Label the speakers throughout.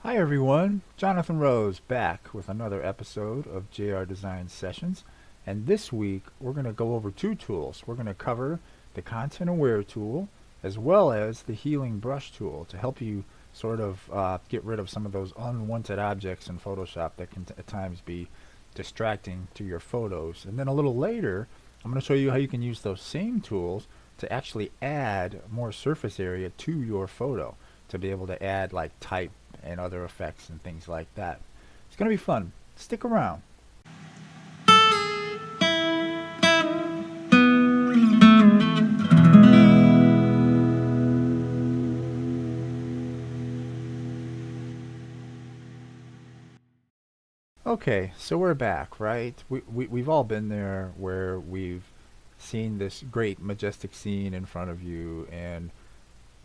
Speaker 1: Hi everyone, Jonathan Rose back with another episode of JR Design Sessions. And this week we're going to go over two tools. We're going to cover the Content Aware tool as well as the Healing Brush tool to help you sort of get rid of some of those unwanted objects in Photoshop that can at times be distracting to your photos. And then a little later, I'm going to show you how you can use those same tools to actually add more surface area to your photo to be able to add like type and other effects and things like that. It's going to be fun. Stick around. Okay, so we're back, right? We've all been there where we've seen this great majestic scene in front of you and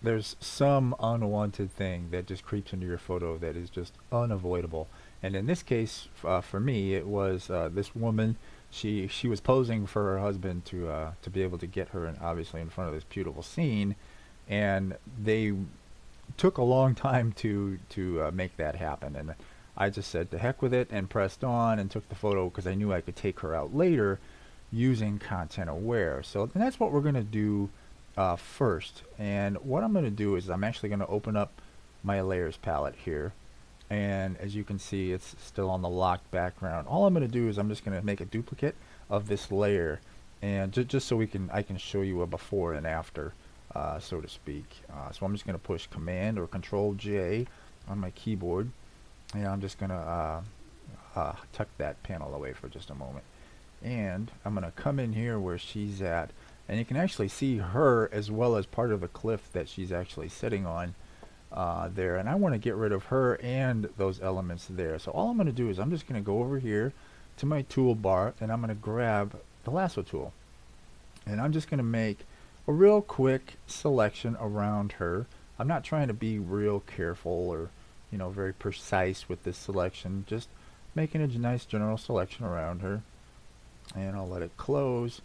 Speaker 1: there's some unwanted thing that just creeps into your photo that is just unavoidable. And in this case, for me, it was this woman. She was posing for her husband to be able to get her, obviously in front of this beautiful scene, and they took a long time to make that happen. And I just said to heck with it and pressed on and took the photo because I knew I could take her out later using Content Aware. So and that's what we're going to do first. And what I'm going to do is I'm actually going to open up my layers palette here, and as you can see it's still on the locked background. All I'm going to do is I'm just going to make a duplicate of this layer, and just so I can show you a before and after, so to speak. So I'm just going to push Command or Control J on my keyboard, and I'm just going to tuck that panel away for just a moment, and I'm going to come in here where she's at. And you can actually see her as well as part of the cliff that she's actually sitting on there. And I want to get rid of her and those elements there. So all I'm going to do is I'm just going to go over here to my toolbar and I'm going to grab the lasso tool. And I'm just going to make a real quick selection around her. I'm not trying to be real careful or very precise with this selection. Just making a nice general selection around her. And I'll let it close.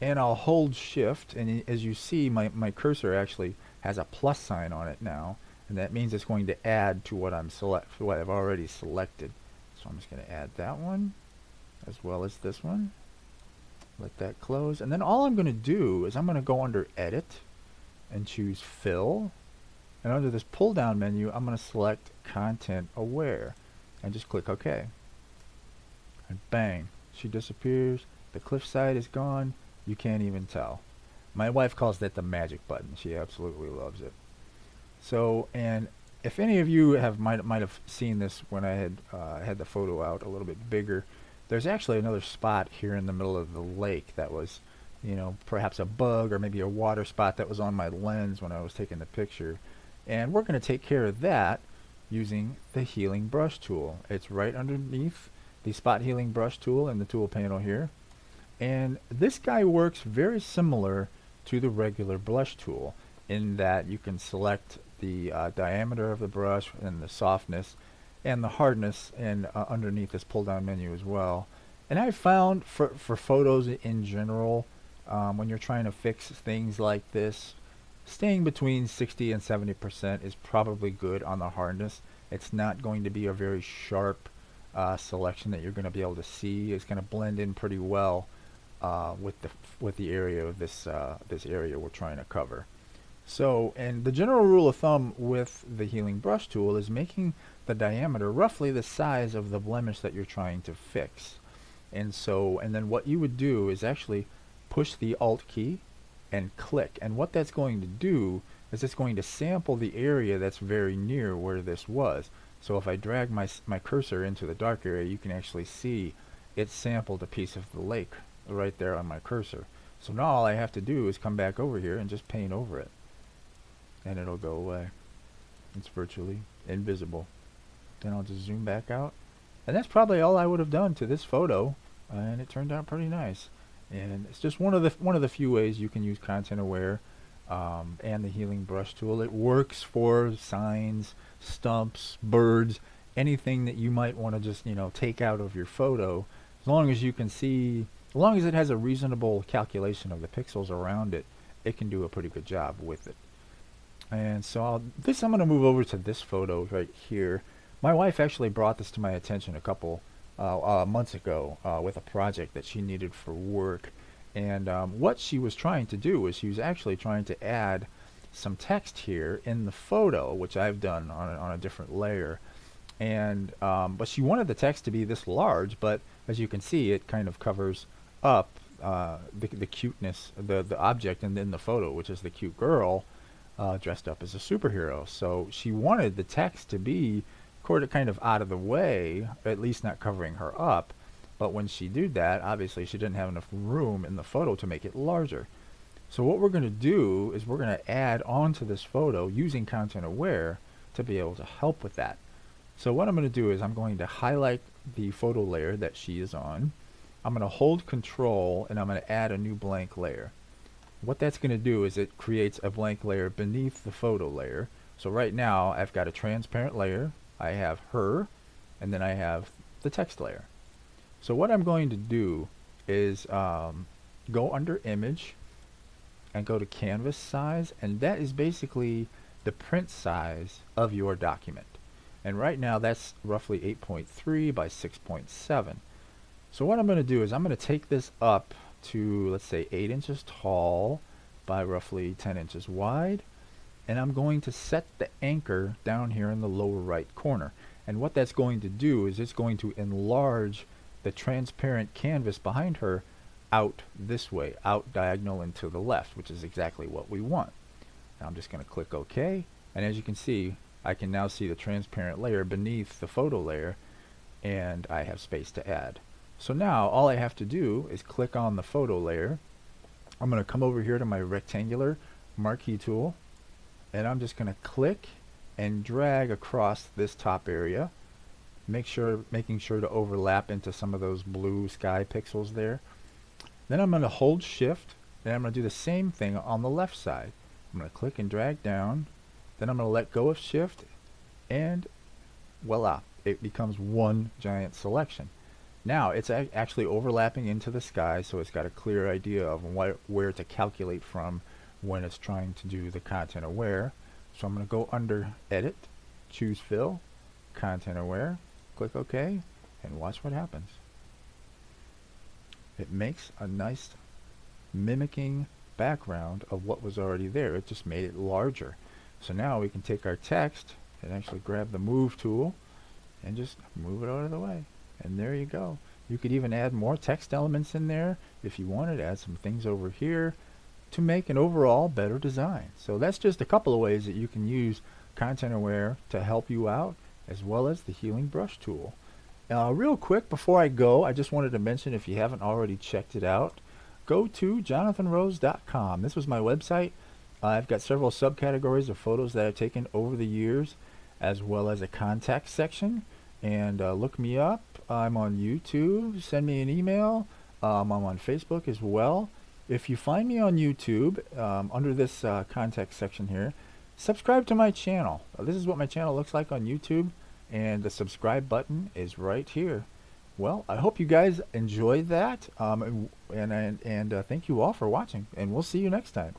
Speaker 1: And I'll hold shift, and as you see my cursor actually has a plus sign on it now, and that means it's going to add to what I've already selected. So I'm just going to add that one as well as this one. Let that close, and then all I'm going to do is I'm going to go under Edit and choose Fill, and under this pull down menu I'm going to select Content Aware and just click OK, and bang, she disappears. The cliffside is gone. You can't even tell. My wife calls that the magic button. She absolutely loves it. So, and if any of you might have seen this when I had the photo out a little bit bigger, there's actually another spot here in the middle of the lake that was, perhaps a bug or maybe a water spot that was on my lens when I was taking the picture. And we're going to take care of that using the Healing Brush tool. It's right underneath the Spot Healing Brush tool in the tool panel here. And this guy works very similar to the regular brush tool in that you can select the diameter of the brush and the softness and the hardness, and underneath this pull down menu as well. And I found for photos in general, when you're trying to fix things like this, staying between 60 and 70% is probably good on the hardness. It's not going to be a very sharp selection that you're going to be able to see. It's going to blend in pretty well with the area of this area we're trying to cover. So, and the general rule of thumb with the Healing Brush tool is making the diameter roughly the size of the blemish that you're trying to fix. And so, and then what you would do is actually push the Alt key and click. And what that's going to do is it's going to sample the area that's very near where this was. So if I drag my cursor into the dark area, you can actually see it sampled a piece of the lake right there on my cursor. So now all I have to do is come back over here and just paint over it, and it'll go away. It's virtually invisible. Then I'll just zoom back out, and that's probably all I would have done to this photo, and it turned out pretty nice. And it's just one of the few ways you can use Content Aware and the Healing Brush tool. It works for signs, stumps, birds, anything that you might want to just take out of your photo, as long as you can see. As long as it has a reasonable calculation of the pixels around it, it can do a pretty good job with it. And so I'm going to move over to this photo right here, My wife actually brought this to my attention a couple months ago with a project that she needed for work. And what she was trying to do is she was actually trying to add some text here in the photo, which I've done on a different layer. And but she wanted the text to be this large, but as you can see, it kind of covers up the cuteness, the object, and then the photo, which is the cute girl dressed up as a superhero. So she wanted the text to be kind of out of the way, at least not covering her up. But when she did that, obviously she didn't have enough room in the photo to make it larger. So what we're going to do is we're going to add onto this photo using Content Aware to be able to help with that. So what I'm going to do is I'm going to highlight the photo layer that she is on. I'm going to hold Control and I'm going to add a new blank layer. What that's going to do is it creates a blank layer beneath the photo layer. So right now I've got a transparent layer, I have her, and then I have the text layer. So what I'm going to do is go under Image and go to Canvas Size, and that is basically the print size of your document. And right now that's roughly 8.3 by 6.7. So what I'm going to do is I'm going to take this up to, let's say, 8 inches tall by roughly 10 inches wide, and I'm going to set the anchor down here in the lower right corner. And what that's going to do is it's going to enlarge the transparent canvas behind her out this way, out diagonal and to the left, which is exactly what we want. Now I'm just going to click OK, and as you can see, I can now see the transparent layer beneath the photo layer, and I have space to add. So now all I have to do is click on the photo layer. I'm going to come over here to my rectangular marquee tool, and I'm just going to click and drag across this top area, making sure to overlap into some of those blue sky pixels there. Then I'm going to hold Shift, and I'm going to do the same thing on the left side. I'm going to click and drag down, then I'm going to let go of Shift, and voila, it becomes one giant selection. Now it's actually overlapping into the sky, so it's got a clear idea of where to calculate from when it's trying to do the Content Aware. So I'm going to go under Edit, choose Fill, Content Aware, click OK, and watch what happens. It makes a nice mimicking background of what was already there. It just made it larger. So now we can take our text and actually grab the Move tool and just move it out of the way. And there you go. You could even add more text elements in there if you wanted to add some things over here to make an overall better design. So that's just a couple of ways that you can use Content Aware to help you out, as well as the Healing Brush tool. Real quick before I go, I just wanted to mention, if you haven't already checked it out, go to jonathanrose.com. This was my website. I've got several subcategories of photos that I've taken over the years, as well as a contact section. And look me up. I'm on YouTube. Send me an email. I'm on Facebook as well. If you find me on YouTube, under this contact section here, subscribe to my channel. This is what my channel looks like on YouTube, and the subscribe button is right here. Well, I hope you guys enjoyed that, and thank you all for watching, and we'll see you next time.